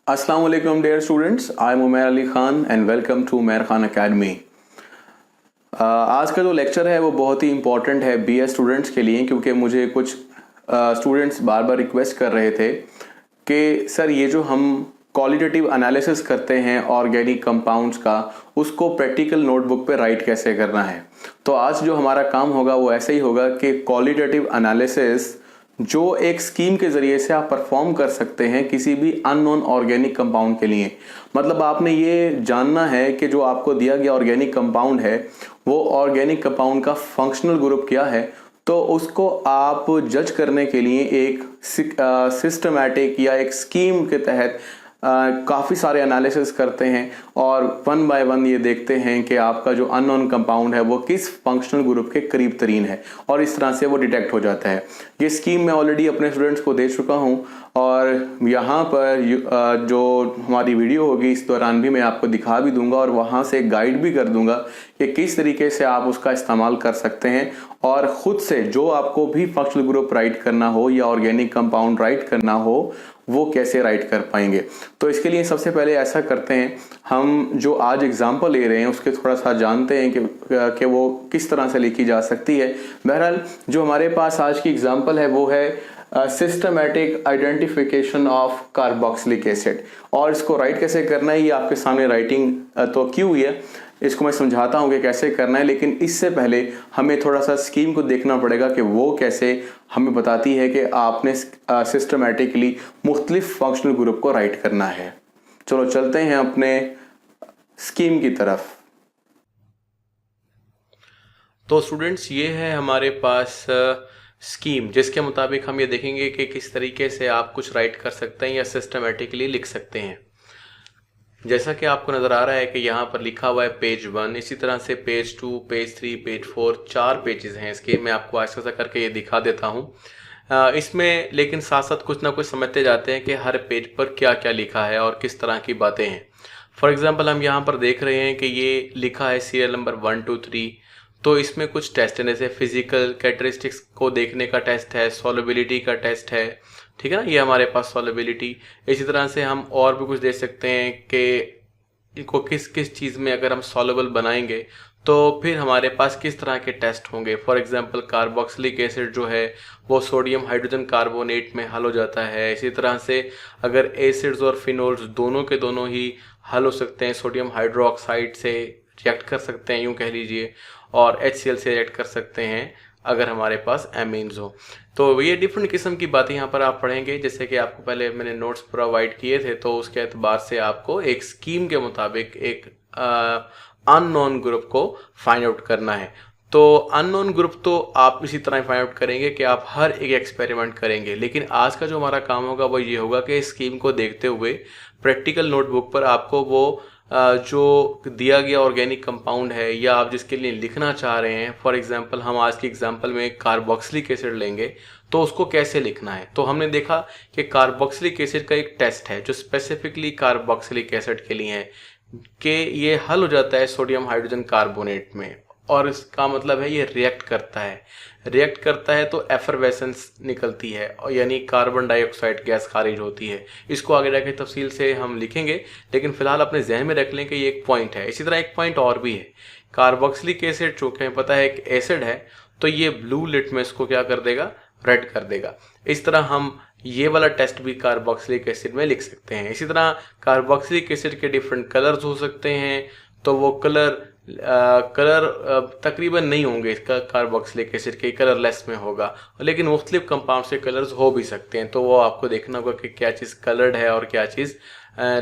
अस्सलाम वालेकुम dear students, I am Umair Ali Khan and welcome to Umair Khan academy. आज का जो लेक्चर है वो बहुत ही इम्पोर्टेंट है बीए स्टूडेंट्स के लिए, क्योंकि मुझे कुछ स्टूडेंट्स बार बार रिक्वेस्ट कर रहे थे कि सर ये जो हम क्वालिटेटिव एनालिसिस करते हैं ऑर्गेनिक कंपाउंड्स का, उसको प्रैक्टिकल नोटबुक पे राइट कैसे करना है। तो आज जो हमारा काम होगा वो ऐसे ही होगा कि क्वालिटेटिव एनालिसिस जो एक स्कीम के ज़रिए से आप परफॉर्म कर सकते हैं किसी भी अननोन ऑर्गेनिक कंपाउंड के लिए। मतलब आपने ये जानना है कि जो आपको दिया गया ऑर्गेनिक कंपाउंड है वो ऑर्गेनिक कंपाउंड का फंक्शनल ग्रुप क्या है, तो उसको आप जज करने के लिए एक सिस्टमैटिक या एक स्कीम के तहत काफ़ी सारे एनालिसिस करते हैं और वन बाय वन ये देखते हैं कि आपका जो अननोन कंपाउंड है वो किस फंक्शनल ग्रुप के करीब तरीन है, और इस तरह से वो डिटेक्ट हो जाता है। ये स्कीम मैं ऑलरेडी अपने स्टूडेंट्स को दे चुका हूँ और यहाँ पर जो हमारी वीडियो होगी इस दौरान भी मैं आपको दिखा भी दूंगा और वहाँ से गाइड भी कर दूंगा कि किस तरीके से आप उसका इस्तेमाल कर सकते हैं और ख़ुद से जो आपको भी फंक्शनल ग्रुप राइट करना हो या ऑर्गेनिक कंपाउंड राइट करना हो वो कैसे राइट कर पाएंगे। तो इसके लिए सबसे पहले ऐसा करते हैं, हम जो आज एग्जाम्पल ले रहे हैं उसके थोड़ा सा जानते हैं कि वो किस तरह से लिखी जा सकती है। बहरहाल जो हमारे पास आज की एग्जाम्पल है वो है systematic identification of carboxylic acid, और इसको राइट कैसे करना है ये आपके सामने राइटिंग तो की हुई है, इसको मैं समझाता हूँ कि कैसे करना है। लेकिन इससे पहले हमें थोड़ा सा स्कीम को देखना पड़ेगा कि वो कैसे हमें बताती है कि आपने सिस्टमैटिकली मुख्तलिफ फंक्शनल ग्रुप को राइट करना है। चलो चलते हैं अपने स्कीम की तरफ। तो स्टूडेंट्स ये है हमारे पास स्कीम, जिसके मुताबिक हम ये देखेंगे कि किस तरीके से आप कुछ राइट कर सकते हैं या सिस्टमेटिकली लिख सकते हैं। जैसा कि आपको नज़र आ रहा है कि यहाँ पर लिखा हुआ है पेज 1, इसी तरह से पेज 2, पेज 3, पेज 4, 4 पेजेस हैं इसके। मैं आपको ऐसा ऐसा करके ये दिखा देता हूँ इसमें, लेकिन साथ साथ कुछ ना कुछ समझते जाते हैं कि हर पेज पर क्या क्या लिखा है और किस तरह की बातें हैं। फॉर एग्जाम्पल हम यहाँ पर देख रहे हैं कि ये लिखा है सीरियल नंबर 1, 2, 3। तो इसमें कुछ टेस्ट है, जैसे फिजिकल कैरेक्टरिस्टिक्स को देखने का टेस्ट है, सॉल्युबिलिटी का टेस्ट है, ठीक है ना, ये हमारे पास सॉल्युबिलिटी। इसी तरह से हम और भी कुछ देख सकते हैं कि इनको किस किस चीज़ में अगर हम सॉल्युबल बनाएंगे तो फिर हमारे पास किस तरह के टेस्ट होंगे। फॉर एग्जांपल कार्बोक्सिलिक एसिड जो है वो सोडियम हाइड्रोजन कार्बोनेट में हल हो जाता है। इसी तरह से अगर एसिड्स और फिनोल्स दोनों के दोनों ही हल हो सकते हैं, सोडियम हाइड्रोक्साइड से रिएक्ट कर सकते हैं यूँ कह लीजिए, और HCl से रिएक्ट कर सकते हैं अगर हमारे पास एमीन्स हो। तो ये डिफरेंट किस्म की बातें यहाँ पर आप पढ़ेंगे, जैसे कि आपको पहले मैंने नोट्स प्रोवाइड किए थे, तो उसके एतबार से आपको एक स्कीम के मुताबिक एक अननोन ग्रुप को फाइंड आउट करना है। तो अननोन ग्रुप तो आप इसी तरह फाइंड आउट करेंगे कि आप हर एक एक्सपेरिमेंट करेंगे, लेकिन आज का जो हमारा काम होगा वो ये होगा कि स्कीम को देखते हुए प्रैक्टिकल नोटबुक पर आपको वो जो दिया गया ऑर्गेनिक कंपाउंड है या आप जिसके लिए लिखना चाह रहे हैं, फॉर एग्जांपल हम आज की एग्जांपल में कार्बोक्सिलिक एसिड लेंगे, तो उसको कैसे लिखना है। तो हमने देखा कि कार्बोक्सिलिक एसिड का एक टेस्ट है जो स्पेसिफिकली कार्बोक्सिलिक एसिड के लिए है कि ये हल हो जाता है सोडियम हाइड्रोजन कार्बोनेट में, और इसका मतलब है ये रिएक्ट करता है तो एफरवेसेंस निकलती है, और यानी कार्बन डाइऑक्साइड गैस खारिज होती है। इसको आगे जाके तफसील से हम लिखेंगे, लेकिन फिलहाल अपने जहन में रख लें कि ये एक पॉइंट है। इसी तरह एक पॉइंट और भी है, कार्बोक्सिलिक एसिड चूँकि हमें पता है कि एसिड है तो ये ब्लू लिटमस को क्या कर देगा, रेड कर देगा। इस तरह हम ये वाला टेस्ट भी कार्बोक्सिलिक एसिड में लिख सकते हैं। इसी तरह कार्बोक्सिलिक एसिड के डिफरेंट कलर्स हो सकते हैं, तो वो कलर तकरीबन नहीं होंगे इसका, कार्बोक्सिलिक एसिड के कलरलेस में होगा, लेकिन मुख्तलिफ कंपाउंड से कलर्स हो भी सकते हैं। तो वो आपको देखना होगा कि क्या चीज़ कलर्ड है और क्या चीज़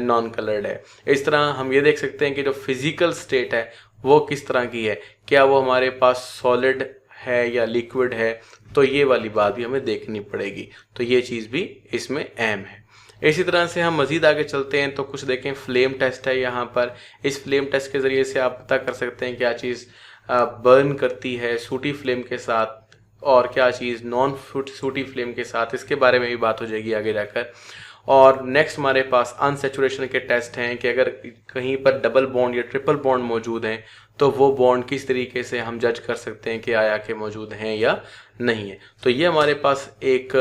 नॉन कलर्ड है। इस तरह हम ये देख सकते हैं कि जो फिजिकल स्टेट है वो किस तरह की है, क्या वो हमारे पास सॉलिड है या लिक्विड है, तो ये वाली बात भी हमें देखनी पड़ेगी। तो ये चीज़ भी इसमें अहम है। इसी तरह से हम मज़ीद आगे चलते हैं तो कुछ देखें, फ्लेम टेस्ट है यहाँ पर। इस फ्लेम टेस्ट के ज़रिए से आप पता कर सकते हैं क्या चीज़ बर्न करती है सूटी फ्लेम के साथ और क्या चीज़ नॉन सूटी फ्लेम के साथ। इसके बारे में भी बात हो जाएगी आगे जाकर। और नेक्स्ट हमारे पास अनसैचुरेशन के टेस्ट हैं कि अगर कहीं पर डबल बॉन्ड या ट्रिपल बॉन्ड मौजूद हैं तो वो बॉन्ड किस तरीके से हम जज कर सकते हैं कि आया के मौजूद हैं या नहीं है। तो ये हमारे पास एक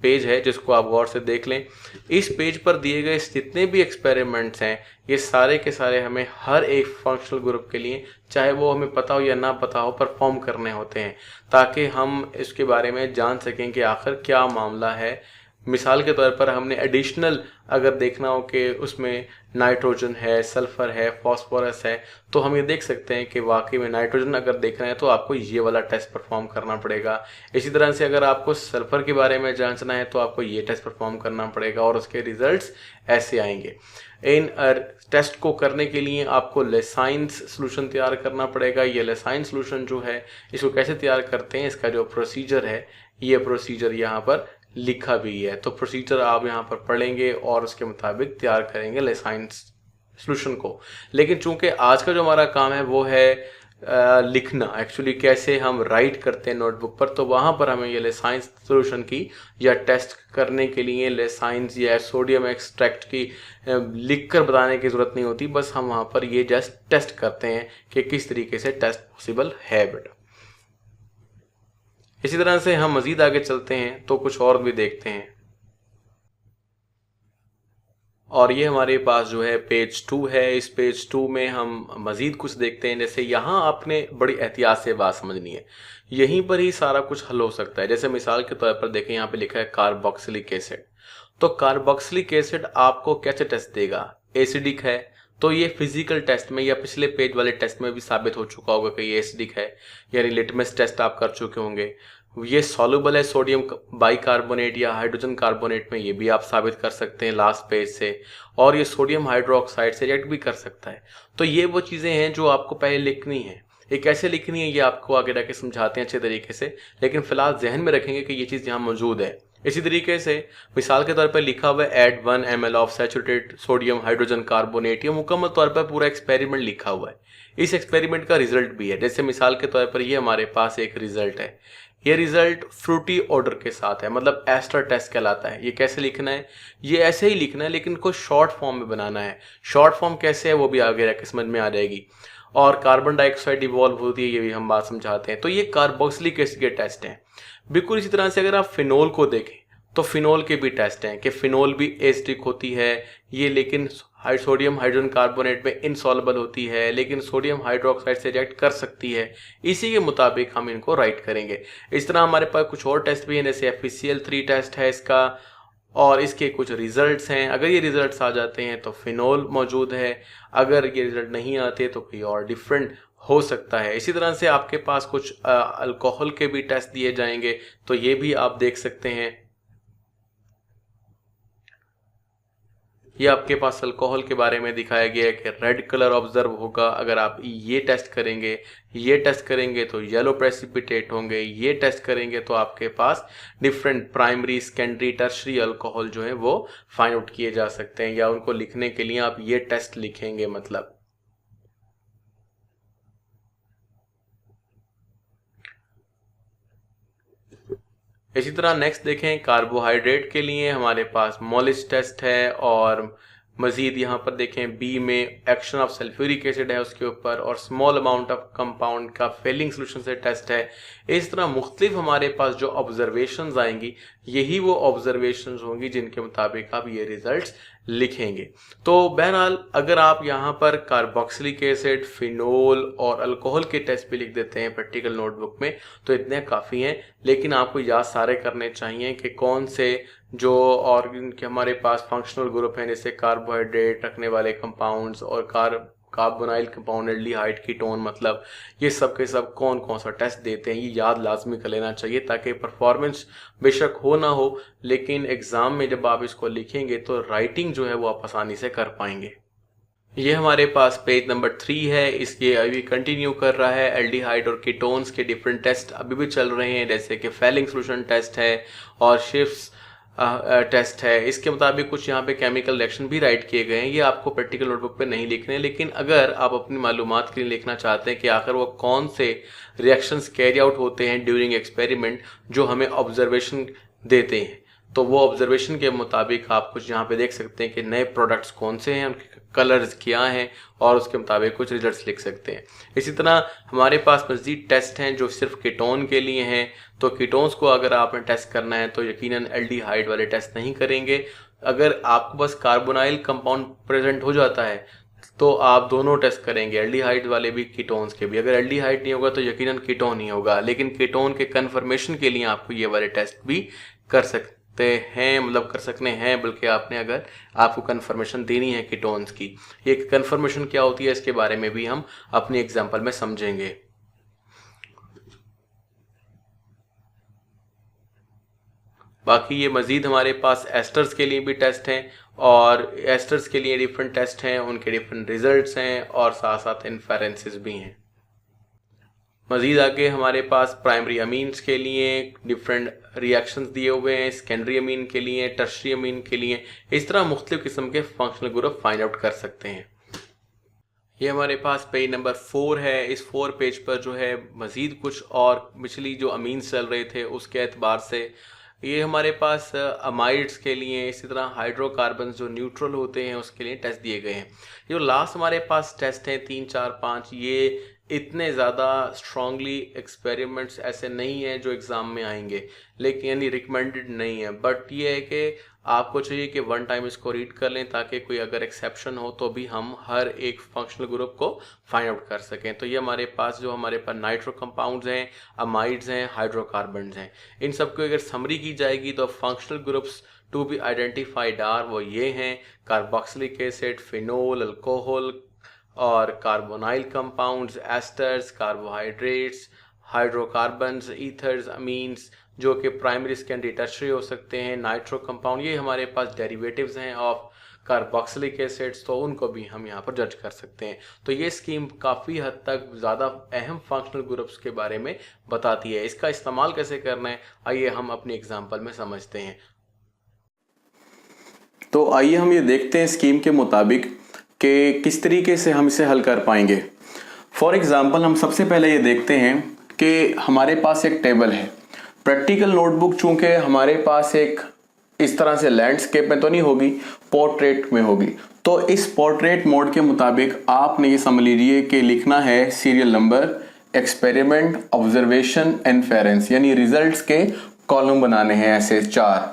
पेज है जिसको आप गौर से देख लें। इस पेज पर दिए गए जितने भी एक्सपेरिमेंट्स हैं ये सारे के सारे हमें हर एक फंक्शनल ग्रुप के लिए, चाहे वो हमें पता हो या ना पता हो, परफॉर्म करने होते हैं ताकि हम इसके बारे में जान सकें कि आखिर क्या मामला है। मिसाल के तौर पर हमने एडिशनल अगर देखना हो कि उसमें नाइट्रोजन है, सल्फर है, फास्फोरस है, तो हम ये देख सकते हैं कि वाकई में नाइट्रोजन अगर देखना है तो आपको ये वाला टेस्ट परफॉर्म करना पड़ेगा। इसी तरह से अगर आपको सल्फर के बारे में जांचना है तो आपको ये टेस्ट परफॉर्म करना पड़ेगा और उसके रिजल्ट्स ऐसे आएंगे। इन टेस्ट को करने के लिए आपको लेसाइंस सॉल्यूशन तैयार करना पड़ेगा। ये लेसाइन सॉल्यूशन जो है इसको कैसे तैयार करते हैं, इसका जो प्रोसीजर है, ये प्रोसीजर यहाँ पर लिखा भी है। तो प्रोसीजर आप यहाँ पर पढ़ेंगे और उसके मुताबिक तैयार करेंगे लेसाइन सॉल्यूशन को। लेकिन चूंकि आज का जो हमारा काम है वो है लिखना, एक्चुअली कैसे हम राइट करते हैं नोटबुक पर, तो वहाँ पर हमें ये लेसाइंस सॉल्यूशन की या टेस्ट करने के लिए लेसाइंस या सोडियम एक्सट्रैक्ट की लिख कर बताने की ज़रूरत नहीं होती। बस हम वहाँ पर ये जस्ट टेस्ट करते हैं कि किस तरीके से टेस्ट पॉसिबल है बेटा। इसी तरह से हम मज़ीद आगे चलते हैं तो कुछ और भी देखते हैं। और ये हमारे पास जो है पेज 2 है। इस पेज 2 में हम मज़ीद कुछ देखते हैं। जैसे यहाँ आपने बड़ी एहतियात से बात समझनी है, यहीं पर ही सारा कुछ हल हो सकता है। जैसे मिसाल के तौर पर देखें, यहाँ पे लिखा है कार्बोक्सिलिक एसिड। तो कार्बोक्सिलिक एसिड आपको कैसे टेस्ट देगा? एसिडिक है, तो ये फिजिकल टेस्ट में या पिछले पेज वाले टेस्ट में भी साबित हो चुका होगा कि ये एसिडिक है, यानी लिटमस टेस्ट आप कर चुके होंगे। ये सॉल्युबल है सोडियम बाइकार्बोनेट या हाइड्रोजन कार्बोनेट में, ये भी आप साबित कर सकते हैं लास्ट पेज से। और ये सोडियम हाइड्रोक्साइड से रिएक्ट भी कर सकता है। तो ये वो चीज़ें हैं जो आपको पहले लिखनी है। ये कैसे लिखनी है ये आपको आगे जाके समझाते हैं अच्छे तरीके से, लेकिन फिलहाल जहन में रखेंगे कि ये चीज़ यहाँ मौजूद है। इसी तरीके से मिसाल के तौर पर लिखा हुआ है add 1 ml of saturated sodium hydrogen carbonate. ये मुकम्मल तौर पर पूरा एक्सपेरिमेंट लिखा हुआ है। इस एक्सपेरिमेंट का रिजल्ट भी है। जैसे मिसाल के तौर पर ये हमारे पास एक रिजल्ट है। ये रिजल्ट फ्रूटी ऑर्डर के साथ है, मतलब एस्टर टेस्ट कहलाता है। ये कैसे लिखना है? ये ऐसे ही लिखना है लेकिन को शॉर्ट फॉर्म में बनाना है। शॉर्ट फॉर्म कैसे है वो भी आगे रह के समझ में आ जाएगी। और कार्बन डाइऑक्साइड इवॉल्व होती है, ये भी हम बात समझाते हैं। तो ये कार्बोक्सिलिक एसिड के टेस्ट हैं। बिल्कुल इसी तरह से अगर आप फिनोल को देखें तो फिनोल के भी टेस्ट हैं कि फिनोल भी एसिडिक होती है ये, लेकिन सोडियम हाइड्रोजन कार्बोनेट में इनसॉल्युबल होती है, लेकिन सोडियम हाइड्रोक्साइड से रिएक्ट कर सकती है। इसी के मुताबिक हम इनको राइट करेंगे। इस तरह हमारे पास कुछ और टेस्ट भी हैं, जैसे FeCl3 टेस्ट है इसका, और इसके कुछ रिजल्ट्स हैं। अगर ये रिजल्ट्स आ जाते हैं तो फिनोल मौजूद है, अगर ये रिजल्ट नहीं आते तो कोई और डिफरेंट हो सकता है। इसी तरह से आपके पास कुछ अल्कोहल के भी टेस्ट दिए जाएंगे, तो ये भी आप देख सकते हैं। ये आपके पास अल्कोहल के बारे में दिखाया गया है कि रेड कलर ऑब्जर्व होगा अगर आप ये टेस्ट करेंगे। ये टेस्ट करेंगे तो येलो प्रेसिपिटेट होंगे। ये टेस्ट करेंगे तो आपके पास different primary, secondary, tertiary alcohol जो है वो फाइंड आउट किए जा सकते हैं, या उनको लिखने के लिए आप ये टेस्ट लिखेंगे। मतलब इसी तरह नेक्स्ट देखें, कार्बोहाइड्रेट के लिए हमारे पास मोलिस टेस्ट है, और मजीद यहाँ पर देखें बी में एक्शन ऑफ सल्फ्यूरिक एसिड है उसके ऊपर, और स्मॉल अमाउंट ऑफ कंपाउंड का फेलिंग सोल्यूशन से टेस्ट है। इस तरह मुख्तलिफ हमारे पास जो ऑब्जर्वेशंस आएंगी यही वो ऑब्जर्वेशंस होंगी जिनके मुताबिक आप ये रिजल्ट्स लिखेंगे। तो बहरहाल अगर आप यहाँ पर कार्बोक्सिलिक एसिड, फिनोल और अल्कोहल के टेस्ट भी लिख देते हैं प्रैक्टिकल नोटबुक में तो इतने काफ़ी हैं, लेकिन आपको याद सारे करने चाहिए कि कौन से जो ऑर्गेन के हमारे पास फंक्शनल ग्रुप हैं, जैसे कार्बोहाइड्रेट रखने वाले कंपाउंड्स और कार्बोनाइल कंपाउंड, एल्डिहाइड, कीटोन, मतलब ये सब के सब कौन कौन सा टेस्ट देते हैं, ये याद लाजमी कर लेना चाहिए ताकि परफॉर्मेंस बेशक हो ना हो, लेकिन एग्ज़ाम में जब आप इसको लिखेंगे तो राइटिंग जो है वो आप आसानी से कर पाएंगे। ये हमारे पास पेज नंबर 3 है। इसके अभी कंटिन्यू कर रहा है। एल्डिहाइड और कीटोन्स के डिफरेंट टेस्ट अभी भी चल रहे हैं, जैसे कि फेलिंग सोल्यूशन टेस्ट है और शिफ्ट्स टेस्ट है। इसके मुताबिक कुछ यहाँ पे केमिकल रिएक्शन भी राइट किए गए हैं। ये आपको प्रैक्टिकल नोटबुक पे नहीं लिखने, लेकिन अगर आप अपनी मालूमात के लिए लिखना चाहते हैं कि आखिर वो कौन से रिएक्शंस कैरी आउट होते हैं ड्यूरिंग एक्सपेरिमेंट जो हमें ऑब्जर्वेशन देते हैं, तो वो ऑब्जर्वेशन के मुताबिक आप कुछ यहाँ पे देख सकते हैं कि नए प्रोडक्ट्स कौन से हैं, उनके कलर्स क्या हैं, और उसके मुताबिक कुछ रिजल्ट्स लिख सकते हैं। इसी तरह हमारे पास मज़ीद टेस्ट हैं जो सिर्फ कीटोन के लिए हैं। तो कीटोन्स को अगर आपने टेस्ट करना है तो यकीनन एल्डिहाइड वाले टेस्ट नहीं करेंगे। अगर आपको बस कार्बोनाइल कंपाउंड प्रेजेंट हो जाता है तो आप दोनों टेस्ट करेंगे, एल्डिहाइड वाले भी कीटोन्स के भी। अगर एल्डिहाइड नहीं होगा तो यकीनन कीटोन ही होगा, लेकिन कीटोन के कन्फर्मेशन के लिए आपको ये वाले टेस्ट भी कर सकते हैं, मतलब कर सकने हैं, बल्कि आपने अगर आपको कन्फर्मेशन देनी है कीटोन्स की। ये कन्फर्मेशन क्या होती है इसके बारे में भी हम अपनी एग्जाम्पल में समझेंगे। बाकी ये मज़ीद हमारे पास एस्टर्स के लिए भी टेस्ट हैं, और एस्टर्स के लिए डिफरेंट टेस्ट हैं, उनके डिफरेंट रिजल्ट्स हैं, और साथ साथ इन्फेरेंसेस भी हैं। मज़ीद आगे हमारे पास प्राइमरी अमीन्स के लिए डिफरेंट रिएक्शंस दिए हुए हैं, सेकेंडरी अमीन के लिए, टर्शरी अमीन के लिए। इस तरह मुख्तलिफ किस्म के फंक्शनल ग्रुप फाइंड आउट कर सकते हैं। ये हमारे पास पेज नंबर 4 है। इस 4 पेज पर जो है मज़ीद कुछ और पिछली जो अमीन्स चल रहे थे उसके एतबार से ये हमारे पास अमाइड्स के लिए, इसी तरह हाइड्रोकार्बन जो न्यूट्रल होते हैं उसके लिए टेस्ट दिए गए हैं। जो लास्ट हमारे पास टेस्ट हैं 3, 4, 5, ये इतने ज़्यादा स्ट्रांगली एक्सपेरिमेंट्स ऐसे नहीं हैं जो एग्ज़ाम में आएंगे, लेकिन यानी रिकमेंडेड नहीं है। बट ये है कि आपको चाहिए कि वन टाइम इसको रीड कर लें ताकि कोई अगर एक्सेप्शन हो तो भी हम हर एक फंक्शनल ग्रुप को फाइंड आउट कर सकें। तो ये हमारे पास नाइट्रो कंपाउंड्स हैं, अमाइड्स हैं, हाइड्रोकार्बन्स हैं, इन सब को अगर समरी की जाएगी तो functional groups to be identified are वो ये हैं: कार्बोक्सिलिक एसिड, फिनोल, अल्कोहल और carbonyl compounds, esters, carbohydrates, hydrocarbons, ethers, amines जो कि प्राइमरी, सेकेंडरी, टर्शरी हो सकते हैं, नाइट्रो कंपाउंड, ये हमारे पास डेरिवेटिव्स हैं ऑफ कार्बोक्सिलिक एसिड्स, तो उनको भी हम यहाँ पर जज कर सकते हैं। तो ये स्कीम काफ़ी हद तक ज़्यादा अहम फंक्शनल ग्रुप्स के बारे में बताती है। इसका इस्तेमाल कैसे करना है आइए हम अपनी एग्जांपल में समझते हैं। तो आइए हम ये देखते हैं स्कीम के मुताबिक कि किस तरीके से हम इसे हल कर पाएंगे। फॉर एग्जांपल हम सबसे पहले ये देखते हैं कि हमारे पास एक टेबल है। प्रैक्टिकल नोटबुक चूंकि हमारे पास एक इस तरह से लैंडस्केप में तो नहीं होगी, पोर्ट्रेट में होगी, तो इस पोर्ट्रेट मोड के मुताबिक आपने ये समझ लीजिए कि लिखना है serial number, experiment, observation, inference, यानी रिजल्ट्स के कॉलम बनाने हैं ऐसे 4,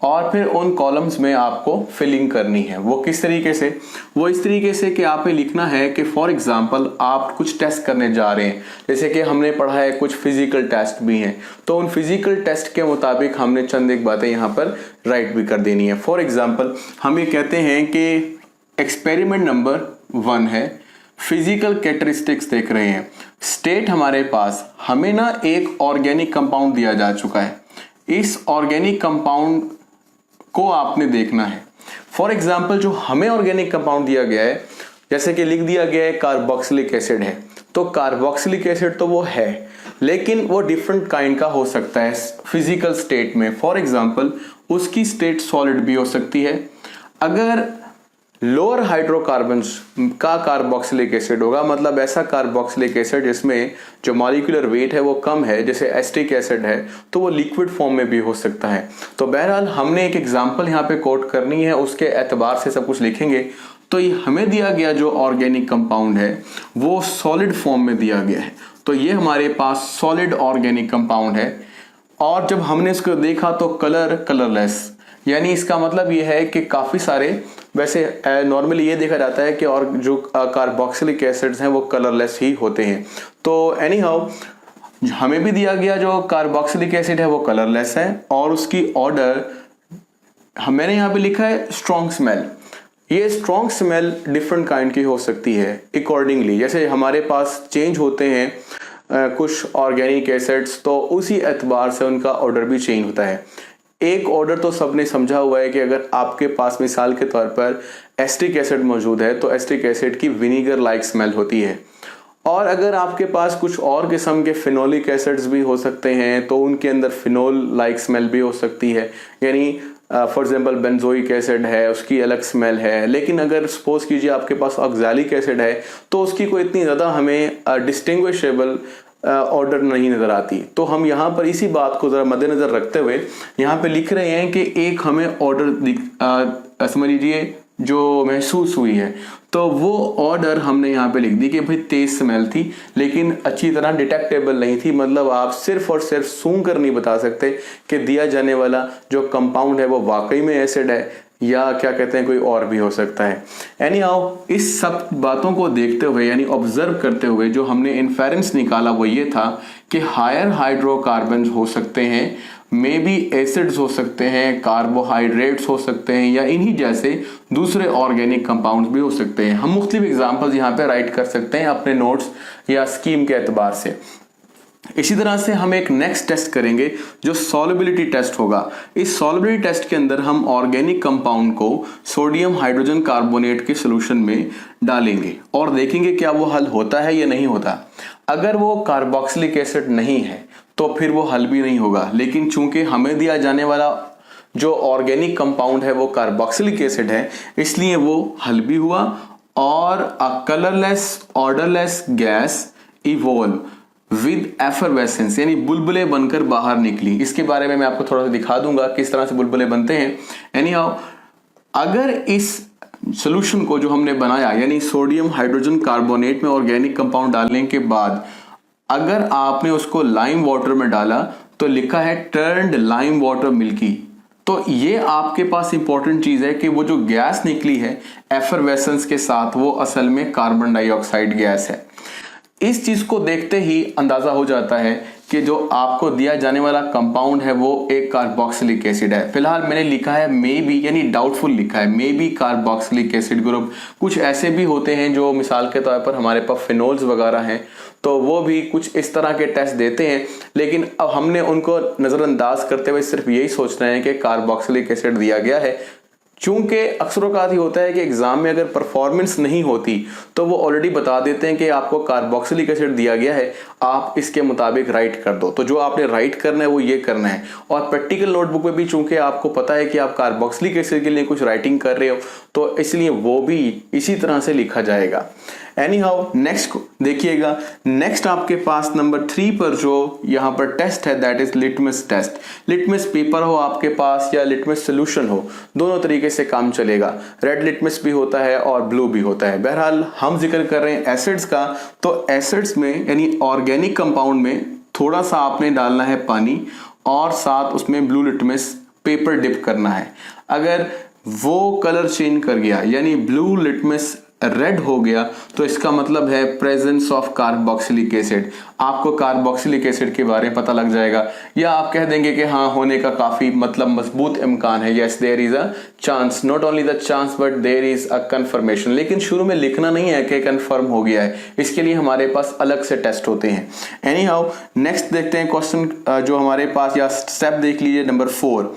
और फिर उन कॉलम्स में आपको फिलिंग करनी है। वो किस तरीके से? वो इस तरीके से कि आपने लिखना है कि फॉर एग्जांपल आप कुछ टेस्ट करने जा रहे हैं, जैसे कि हमने पढ़ा है कुछ फिजिकल टेस्ट भी हैं, तो उन फिजिकल टेस्ट के मुताबिक हमने चंद एक बातें यहाँ पर राइट भी कर देनी है। फॉर एग्जांपल हम ये कहते हैं कि एक्सपेरिमेंट नंबर 1 है, फिजिकल कैरेक्टरिस्टिक्स देख रहे हैं, स्टेट हमारे पास, हमें ना एक ऑर्गेनिक कंपाउंड दिया जा चुका है, इस ऑर्गेनिक कंपाउंड को आपने देखना है। फॉर एग्जाम्पल जो हमें ऑर्गेनिक कंपाउंड दिया गया है, जैसे कि लिख दिया गया है कार्बोक्सिलिक एसिड है, तो कार्बोक्सिलिक एसिड तो वो है, लेकिन वो डिफरेंट काइंड का हो सकता है फिजिकल स्टेट में। फॉर एग्जाम्पल उसकी स्टेट सॉलिड भी हो सकती है। अगर लोअर हाइड्रोकार्बन्स का कार्बोक्सिलिक एसिड होगा, मतलब ऐसा कार्बोक्सिलिक एसिड जिसमें जो मॉलिक्यूलर वेट है वो कम है, जैसे एस्टिक एसिड है, तो वो लिक्विड फॉर्म में भी हो सकता है। तो बहरहाल हमने एक एग्जांपल यहाँ पे कोट करनी है, उसके एतबार से सब कुछ लिखेंगे। तो ये हमें दिया गया जो ऑर्गेनिक कंपाउंड है वो सॉलिड फॉर्म में दिया गया है, तो ये हमारे पास सॉलिड ऑर्गेनिक कंपाउंड है। और जब हमने इसको देखा तो कलरलेस, यानी इसका मतलब ये है कि काफ़ी सारे, वैसे नॉर्मली ये देखा जाता है कि और जो कार्बोक्सिलिक एसिड्स हैं वो कलरलेस ही होते हैं। तो एनी हाउ हमें भी दिया गया जो कार्बोक्सिलिक एसिड है वो कलरलेस है, और उसकी ऑर्डर मैंने यहाँ पे लिखा है स्ट्रॉन्ग स्मेल। ये स्ट्रॉन्ग स्मेल डिफरेंट काइंड की हो सकती है अकॉर्डिंगली, जैसे हमारे पास चेंज होते हैं कुछ ऑर्गेनिक एसिड्स, तो उसी एतबार से उनका ऑर्डर भी चेंज होता है। एक ऑर्डर तो सबने समझा हुआ है कि अगर आपके पास मिसाल के तौर पर एस्टिक एसिड मौजूद है तो एस्टिक एसिड की विनीगर लाइक स्मेल होती है, और अगर आपके पास कुछ और किस्म के फिनोलिक एसिड्स भी हो सकते हैं तो उनके अंदर फिनोल लाइक स्मेल भी हो सकती है, यानी फॉर एग्जांपल बेंजोइक एसिड है उसकी अलग स्मेल है। लेकिन अगर सपोज कीजिए आपके पास ऑक्सैलिक एसिड है तो उसकी कोई इतनी ज़्यादा हमें डिस्टिंग्विशेबल ऑर्डर नहीं नजर आती। तो हम यहाँ पर इसी बात को जरा मद्देनजर रखते हुए यहाँ पे लिख रहे हैं कि एक हमें ऑर्डर समझ लीजिए जो महसूस हुई है, तो वो ऑर्डर हमने यहाँ पे लिख दी कि भाई तेज स्मेल थी लेकिन अच्छी तरह डिटेक्टेबल नहीं थी। मतलब आप सिर्फ और सिर्फ सूंघ कर नहीं बता सकते कि दिया जाने वाला जो कंपाउंड है वो वाकई में एसिड है या क्या कहते हैं कोई और भी हो सकता है। एनी हाउ, इस सब बातों को देखते हुए यानी ऑब्जर्व करते हुए जो हमने इन्फेरेंस निकाला वो ये था कि हायर हाइड्रोकार्बन हो सकते हैं, मे बी एसिड्स हो सकते हैं, कार्बोहाइड्रेट्स हो सकते हैं या इन्हीं जैसे दूसरे ऑर्गेनिक कंपाउंड्स भी हो सकते हैं। हम मुख्तलिफ एग्जांपल्स यहाँ पे राइट कर सकते हैं अपने नोट्स या स्कीम के एतबार से। इसी तरह से हम एक नेक्स्ट टेस्ट करेंगे जो सॉल्युबिलिटी टेस्ट होगा। इस सॉल्युबिलिटी टेस्ट के अंदर हम ऑर्गेनिक कंपाउंड को सोडियम हाइड्रोजन कार्बोनेट के सॉल्यूशन में डालेंगे और देखेंगे क्या वो हल होता है या नहीं होता। अगर वो कार्बोक्सिलिक एसिड नहीं है तो फिर वो हल भी नहीं होगा, लेकिन चूंकि हमें दिया जाने वाला जो ऑर्गेनिक कंपाउंड है वो कार्बोक्सिलिक एसिड है, इसलिए वो हल भी हुआ और a colourless odourless gas evolve with effervescence यानी बुलबुले बनकर बाहर निकली। इसके बारे में मैं आपको थोड़ा सा दिखा दूंगा किस तरह से बुलबुले बनते हैं। एनी हाउ, अगर इस सॉल्यूशन को जो हमने बनाया यानी सोडियम हाइड्रोजन कार्बोनेट में ऑर्गेनिक कंपाउंड डालने के बाद अगर आपने उसको लाइम वाटर में डाला तो लिखा है टर्न्ड लाइम वाटर मिल्की। तो ये आपके पास इंपॉर्टेंट चीज है कि वो जो गैस निकली है एफरवेसेंस के साथ वो असल में कार्बन डाइऑक्साइड गैस है। इस चीज को देखते ही अंदाजा हो जाता है कि जो आपको दिया जाने वाला कंपाउंड है वो एक कार्बोक्सिलिक एसिड है। फिलहाल मैंने लिखा है मे बी यानी डाउटफुल लिखा है, may be carboxylic acid group. कुछ ऐसे भी होते हैं जो मिसाल के तौर पर हमारे पास फिनोल्स वगैरह हैं तो वो भी कुछ इस तरह के टेस्ट देते हैं, लेकिन अब हमने उनको नजरअंदाज करते हुए सिर्फ यही सोचना है कि कार्बोक्सिलिक एसिड दिया गया है। चूंकि अक्सर औकात ही होता है कि एग्जाम में अगर परफॉर्मेंस नहीं होती तो वो ऑलरेडी बता देते हैं कि आपको कार्बोक्सिलिक एसिड दिया गया है, आप इसके मुताबिक राइट कर दो। तो जो आपने राइट करना है वो ये करना है। और प्रैक्टिकल नोटबुक में भी चूंकि आपको पता है कि आप कार्बोक्सिलिक एसिड के लिए कुछ राइटिंग कर रहे हो तो इसलिए वो भी इसी तरह से लिखा जाएगा। एनी हाउ, नेक्स्ट देखिएगा। नेक्स्ट आपके पास नंबर 3 पर जो यहाँ पर टेस्ट है that is litmus test. Litmus paper हो आपके पास या लिटमस सोल्यूशन हो, दोनों तरीके से काम चलेगा। रेड लिटमस भी होता है और ब्लू भी होता है। बहरहाल हम जिक्र कर रहे हैं एसिड्स का, तो एसिड्स में यानी ऑर्गेनिक कंपाउंड में थोड़ा सा आपने डालना है पानी और साथ उसमें ब्लू लिटमस पेपर डिप करना है। अगर वो कलर चेंज कर गया यानी ब्लू लिटमस रेड हो गया तो इसका मतलब है प्रेजेंस ऑफ कार्बोक्सिलिक एसिड। आपको कार्बोक्सिलिक एसिड के बारे में पता लग जाएगा या आप कह देंगे कि हाँ होने का काफी मतलब मजबूत इम्कान है। Yes, there is a chance, not only the chance but there is a confirmation. लेकिन शुरू में लिखना नहीं है कि कंफर्म हो गया है, इसके लिए हमारे पास अलग से टेस्ट होते हैं। एनी हाउ, नेक्स्ट देखते हैं क्वेश्चन जो हमारे पास या स्टेप देख लीजिए नंबर 4।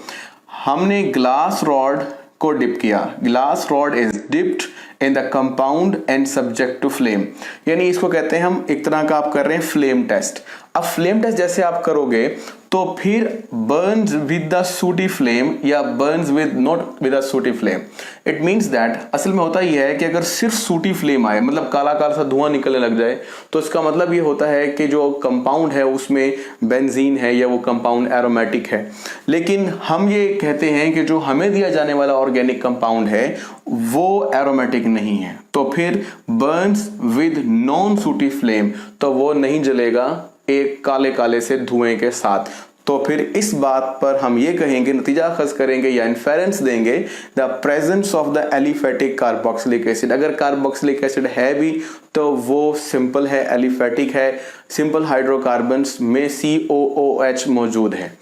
हमने ग्लास रॉड को डिप किया। Glass rod is dipped in the compound and subject to flame, यानी इसको कहते हैं हम एक तरह का आप कर रहे हैं फ्लेम टेस्ट। अब फ्लेम टेस्ट जैसे आप करोगे तो फिर burns with the sooty flame या burns with not with the sooty flame. It means that असल में होता यह है कि अगर सिर्फ सूटी फ्लेम आए मतलब काला काला सा धुआं निकलने लग जाए तो इसका मतलब ये होता है कि जो कंपाउंड है उसमें बेंजीन है या वो कंपाउंड एरोमेटिक है। लेकिन हम ये कहते हैं कि जो हमें दिया जाने वाला ऑर्गेनिक कंपाउंड है वो एरोमेटिक नहीं है, तो फिर बर्न्स विद नॉन सूटी फ्लेम, तो वो नहीं जलेगा एक काले काले से धुएं के साथ। तो फिर इस बात पर हम ये कहेंगे, नतीजा अखज करेंगे या इन्फेरेंस देंगे the presence of the aliphatic carboxylic acid. अगर कार्बोक्सिलिक एसिड है भी तो वो सिंपल है, एलिफेटिक है, सिंपल हाइड्रोकार्बन्स में COOH मौजूद है।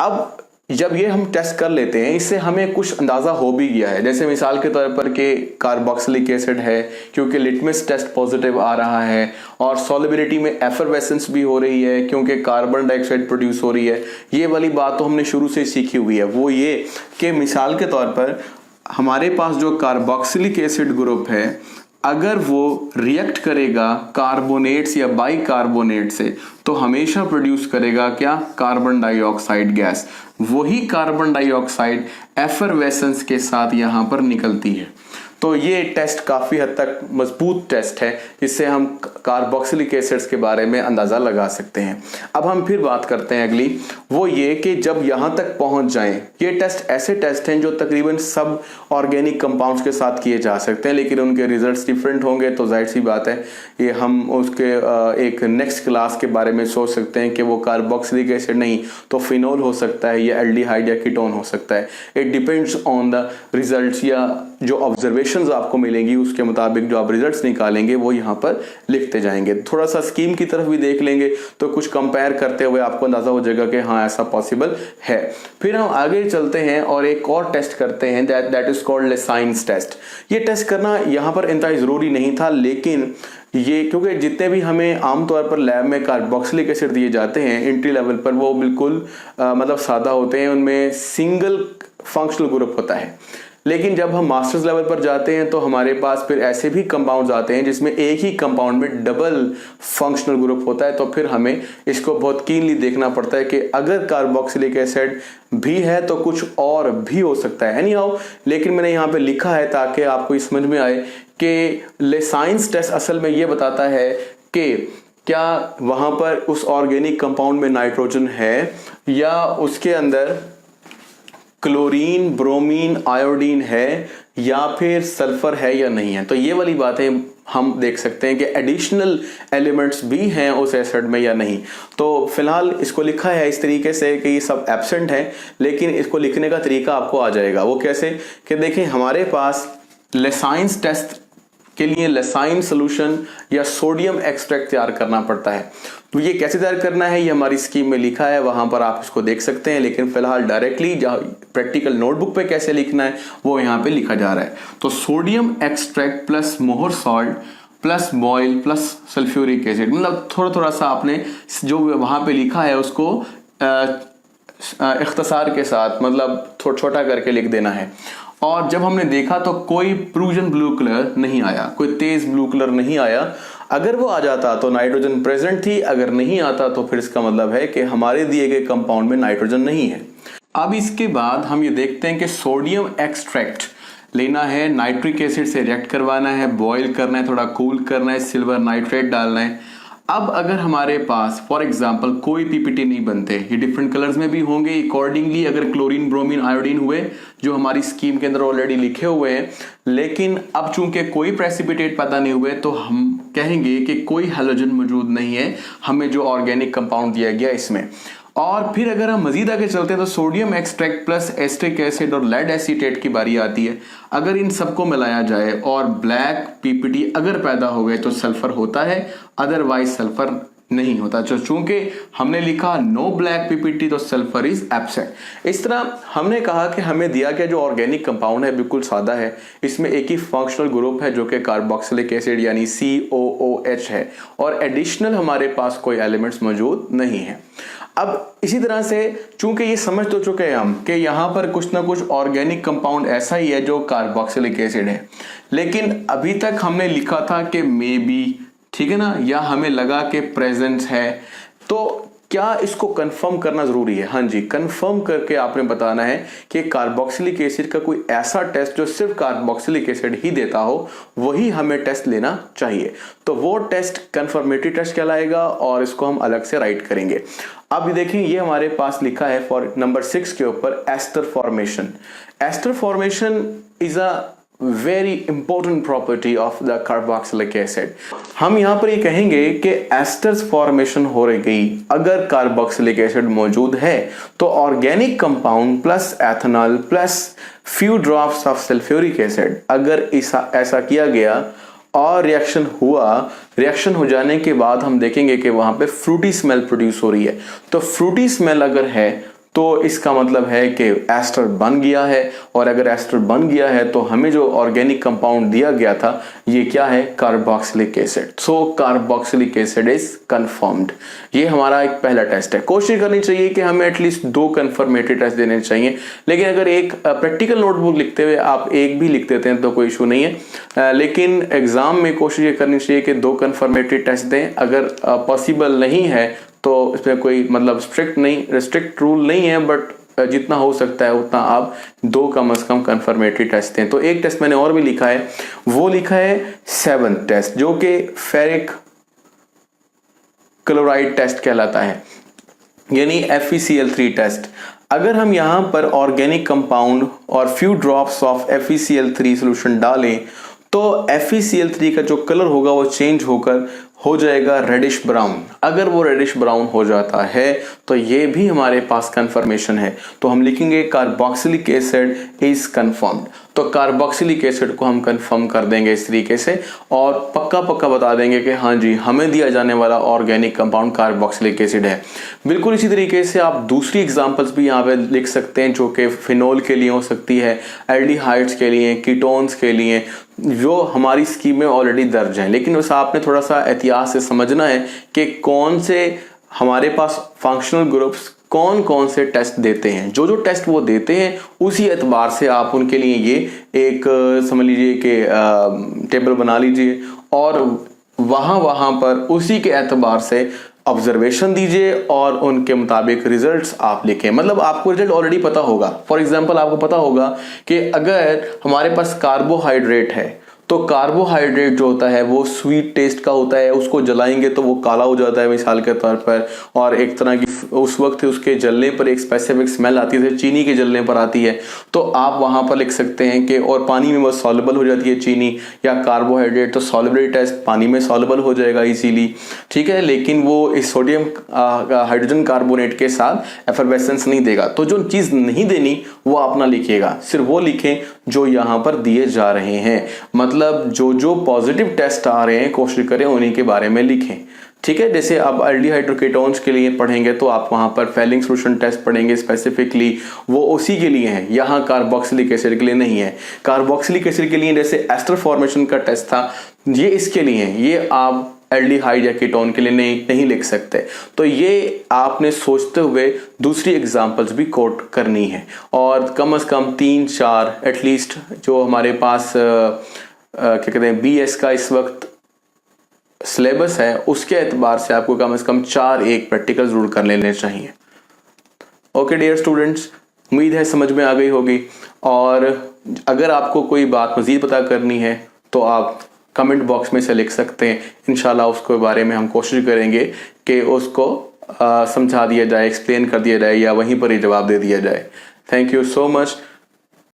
अब जब ये हम टेस्ट कर लेते हैं इससे हमें कुछ अंदाजा हो भी गया है। जैसे मिसाल के तौर पर कि कार्बोक्सिलिक एसिड है क्योंकि लिटमस टेस्ट पॉजिटिव आ रहा है और सॉल्युबिलिटी में एफरवेसेंस भी हो रही है क्योंकि कार्बन डाइऑक्साइड प्रोड्यूस हो रही है। ये वाली बात तो हमने शुरू से सीखी हुई है, वो ये कि मिसाल के तौर पर हमारे पास जो कार्बोक्सिलिक एसिड ग्रुप है अगर वो रिएक्ट करेगा कार्बोनेट्स या बाइकार्बोनेट से तो हमेशा प्रोड्यूस करेगा क्या, कार्बन डाइऑक्साइड गैस। वही कार्बन डाइऑक्साइड एफरवेसेंस के साथ यहां पर निकलती है। तो ये टेस्ट काफ़ी हद तक मजबूत टेस्ट है, जिससे हम कार्बोक्सिलिक एसिड्स के बारे में अंदाज़ा लगा सकते हैं। अब हम फिर बात करते हैं अगली, वो ये कि जब यहाँ तक पहुँच जाएं, ये टेस्ट ऐसे टेस्ट हैं जो तकरीबन सब ऑर्गेनिक कंपाउंड्स के साथ किए जा सकते हैं, लेकिन उनके रिजल्ट्स डिफरेंट होंगे। तो जाहिर सी बात है ये हम उसके एक नेक्स्ट क्लास के बारे में सोच सकते हैं कि वो कार्बोक्सिलिक एसिड नहीं तो फिनोल हो सकता है, या एल्डिहाइड या कीटोन हो सकता है। It depends on the results, या जो ऑब्जर्वेशंस आपको मिलेंगी उसके मुताबिक जो आप रिजल्ट्स निकालेंगे वो यहाँ पर लिखते जाएंगे। थोड़ा सा स्कीम की तरफ भी देख लेंगे तो कुछ कंपेयर करते हुए आपको अंदाजा हो जाएगा कि हाँ ऐसा पॉसिबल है। फिर हम आगे चलते हैं और एक और टेस्ट करते हैं, दैट इज कॉल्ड लेसाइन्स टेस्ट। ये टेस्ट करना यहाँ पर इंतहाई ज़रूरी नहीं था, लेकिन ये क्योंकि जितने भी हमें आमतौर पर लैब में कार्बोक्सिलिक एसिड दिए जाते हैं एंट्री लेवल पर, वो बिल्कुल मतलब सादा होते हैं, उनमें सिंगल फंक्शनल ग्रुप होता है। लेकिन जब हम मास्टर्स लेवल पर जाते हैं तो हमारे पास फिर ऐसे भी कंपाउंड्स आते हैं जिसमें एक ही कंपाउंड में डबल फंक्शनल ग्रुप होता है। तो फिर हमें इसको बहुत कीनली देखना पड़ता है कि अगर कार्बोक्सिलिक एसिड भी है तो कुछ और भी हो सकता है। एनी हाउ, लेकिन मैंने यहाँ पे लिखा है ताकि आपको ये समझ में आए कि लेसाइन्स टेस्ट असल में ये बताता है कि क्या वहाँ पर उस ऑर्गेनिक कंपाउंड में नाइट्रोजन है, या उसके अंदर क्लोरीन, ब्रोमीन, आयोडीन है, या फिर सल्फर है या नहीं है। तो ये वाली बातें हम देख सकते हैं कि एडिशनल एलिमेंट्स भी हैं उस एसिड में या नहीं। तो फिलहाल इसको लिखा है इस तरीके से कि ये सब एब्सेंट है, लेकिन इसको लिखने का तरीका आपको आ जाएगा। वो कैसे कि देखें, हमारे पास लेसाइन्स टेस्ट के लिए लेसाइन सोल्यूशन या सोडियम एक्सट्रैक्ट तैयार करना पड़ता है। तो ये कैसे तैयार करना है ये हमारी स्कीम में लिखा है, वहां पर आप इसको देख सकते हैं। लेकिन फिलहाल डायरेक्टली प्रैक्टिकल नोटबुक पे कैसे लिखना है वो यहाँ पे लिखा जा रहा है। तो sodium extract plus Mohr salt plus boil plus sulphuric acid, मतलब थोड़ा थोड़ा सा आपने जो वहां पे लिखा है उसको इख्तिसार के साथ मतलब थोड़ा छोटा करके लिख देना है। और जब हमने देखा तो कोई प्रूजन ब्लू कलर नहीं आया, कोई तेज ब्लू कलर नहीं आया। अगर वो आ जाता तो नाइट्रोजन प्रेजेंट थी, अगर नहीं आता तो फिर इसका मतलब है कि हमारे दिए गए कंपाउंड में नाइट्रोजन नहीं है। अब इसके बाद हम ये देखते हैं कि सोडियम एक्सट्रैक्ट लेना है, नाइट्रिक एसिड से रिएक्ट करवाना है, बॉयल करना है, थोड़ा कूल करना है, सिल्वर नाइट्रेट डालना है। अब अगर हमारे पास फॉर एग्जांपल कोई पीपीटी नहीं बनते, ये डिफरेंट कलर्स में भी होंगे अकॉर्डिंगली, अगर क्लोरीन, ब्रोमीन, आयोडीन हुए जो हमारी स्कीम के अंदर ऑलरेडी लिखे हुए हैं, लेकिन अब चूंकि कोई प्रेसिपिटेट पैदा नहीं हुए तो हम कहेंगे कि कोई हैलोजन मौजूद नहीं है हमें जो ऑर्गेनिक कंपाउंड दिया गया इसमें। और फिर अगर हम मजीद आगे चलते हैं तो sodium extract plus acetic acid और लेड एसीटेट की बारी आती है। अगर इन सबको मिलाया जाए और ब्लैक पीपीटी अगर पैदा हो गए तो सल्फर होता है, अदरवाइज सल्फर नहीं होता। तो चूंकि हमने लिखा नो ब्लैक पीपीटी तो सल्फर इज एब्सेंट। इस तरह हमने कहा कि हमें दिया गया जो ऑर्गेनिक कंपाउंड है बिल्कुल सादा है, इसमें एक ही फंक्शनल ग्रुप है जो कि कार्बोक्सिलिक एसिड यानी COOH है, और एडिशनल हमारे पास कोई एलिमेंट्स मौजूद नहीं है। अब इसी तरह से चूंकि ये समझ तो चुके हैं हम कि यहाँ पर कुछ ना कुछ ऑर्गेनिक कंपाउंड ऐसा ही है जो कार्बोक्सिलिक एसिड है, लेकिन अभी तक हमने लिखा था कि मे बी, ठीक है ना, या हमें लगा कि प्रेजेंस है। तो क्या इसको कंफर्म करना जरूरी है? हाँ जी, कंफर्म करके आपने बताना है कि कार्बोक्सिलिक एसिड का कोई ऐसा टेस्ट जो सिर्फ कार्बोक्सिलिक एसिड ही देता हो, वही हमें टेस्ट लेना चाहिए। तो वो टेस्ट कंफर्मेटरी टेस्ट कहलाएगा और इसको हम अलग से राइट करेंगे। अब देखें, ये हमारे पास लिखा है फॉर नंबर 6 के ऊपर ester formation. Ester formation is a very important property of the carboxylic acid. हम यहाँ पर ये कहेंगे कि एस्टर्स फॉर्मेशन हो रही गई अगर कार्बोक्सिलिक एसिड मौजूद है तो organic compound plus ethanol plus few drops of sulphuric acid, अगर ऐसा किया गया और रिएक्शन हुआ, रिएक्शन हो जाने के बाद हम देखेंगे कि वहां पे फ्रूटी स्मेल प्रोड्यूस हो रही है। तो फ्रूटी स्मेल अगर है तो इसका मतलब है कि एस्टर बन गया है, और अगर एस्टर बन गया है तो हमें जो ऑर्गेनिक कंपाउंड दिया गया था ये क्या है? Carboxylic acid. So carboxylic acid is confirmed. ये हमारा एक पहला टेस्ट है। कोशिश करनी चाहिए कि हमें एटलीस्ट 2 कंफर्मेटरी टेस्ट देने चाहिए, लेकिन अगर एक प्रैक्टिकल नोटबुक लिखते हुए आप एक भी लिख देते हैं तो कोई इशू नहीं है, लेकिन एग्जाम में कोशिश ये करनी चाहिए कि 2 कंफर्मेटरी टेस्ट दें। अगर पॉसिबल नहीं है तो इसमें कोई मतलब स्ट्रिक्ट रूल नहीं है, बट जितना हो सकता है उतना आप 2 कम से कम कंफर्मेटरी टेस्ट दें। तो एक टेस्ट मैंने और भी लिखा है, वो लिखा है 7th टेस्ट, जो कि फेरिक क्लोराइड टेस्ट कहलाता है, यानी FeCl3 टेस्ट। अगर हम यहां पर ऑर्गेनिक कंपाउंड और few drops of FeCl3 solution डालें तो FeCl3 का जो कलर होगा वो चेंज होकर हो जाएगा रेडिश ब्राउन। अगर वो रेडिश ब्राउन हो जाता है तो ये भी हमारे पास कंफर्मेशन है। तो हम लिखेंगे कार्बोक्सिलिक एसिड इज कंफर्म्ड। तो कार्बोक्सिलिक एसिड को हम कंफर्म कर देंगे इस तरीके से और पक्का पक्का बता देंगे कि हाँ जी, हमें दिया जाने वाला ऑर्गेनिक कंपाउंड कार्बोक्सिलिक एसिड है। बिल्कुल इसी तरीके से आप दूसरी एग्जांपल्स भी यहाँ पे लिख सकते हैं, जो कि फिनोल के लिए हो सकती है, एल्डिहाइड्स के लिए, कीटोन्स के लिए, जो हमारी स्कीम में ऑलरेडी दर्ज है। लेकिन उस आपने थोड़ा सा एहतियात से समझना है कि कौन से हमारे पास फंक्शनल ग्रुप्स कौन कौन से टेस्ट देते हैं। जो टेस्ट वो देते हैं उसी एतबार से आप उनके लिए ये एक समझ लीजिए कि टेबल बना लीजिए और वहां पर उसी के एतबार से ऑब्जर्वेशन दीजिए और उनके मुताबिक रिजल्ट्स आप लिखें। मतलब आपको रिजल्ट ऑलरेडी पता होगा। फॉर एग्जांपल आपको पता होगा कि अगर हमारे पास कार्बोहाइड्रेट है तो कार्बोहाइड्रेट जो होता है वो स्वीट टेस्ट का होता है, उसको जलाएंगे तो वो काला हो जाता है मिसाल के तौर पर, और एक तरह की उस वक्त उसके जलने पर एक स्पेसिफिक स्मेल आती है, चीनी के जलने पर आती है। तो आप वहां पर लिख सकते हैं कि और पानी में वो सॉल्युबल हो जाती है चीनी या कार्बोहाइड्रेट, तो सॉल्युबिलिटी टेस्ट पानी में सॉल्युबल हो जाएगा इजीली, ठीक है। लेकिन वो इस सोडियम हाइड्रोजन कार्बोनेट के साथ एफरवेसेंस नहीं देगा। तो जो चीज नहीं देनी वो आप ना लिखिएगा, सिर्फ वो लिखें जो यहाँ पर दिए जा रहे हैं। मतलब जो पॉजिटिव टेस्ट आ रहे हैं कोशिश करें उन्हीं के बारे में लिखें, ठीक है। जैसे आप एल्डिहाइड्रोकेटोन्स के लिए पढ़ेंगे तो आप वहां पर फेलिंग सॉल्यूशन टेस्ट पढ़ेंगे स्पेसिफिकली, वो उसी के लिए है, यहाँ कार्बोक्सिलिक एसिड के लिए नहीं है। कार्बोक्सिलिक एसिड के लिए जैसे एस्टर फॉर्मेशन का टेस्ट था, ये इसके लिए है, ये आप एल्डिहाइड या कीटोन के लिए नहीं लिख सकते। तो ये आपने सोचते हुए दूसरी एग्जांपल्स भी कोट करनी है और कम से कम 3-4 एटलीस्ट जो हमारे पास क्या कहते हैं BS का इस वक्त सिलेबस है उसके एतबार से आपको कम से कम 4-1 प्रैक्टिकल जरूर कर लेने चाहिए। ओके डियर स्टूडेंट्स, उम्मीद है समझ में आ गई होगी। और अगर आपको कोई बात मजीद पता करनी है तो आप कमेंट बॉक्स में से लिख सकते हैं। इंशाल्लाह उसके बारे में हम कोशिश करेंगे कि उसको समझा दिया जाए, एक्सप्लेन कर दिया जाए या वहीं पर ही जवाब दे दिया जाए। Thank you so much.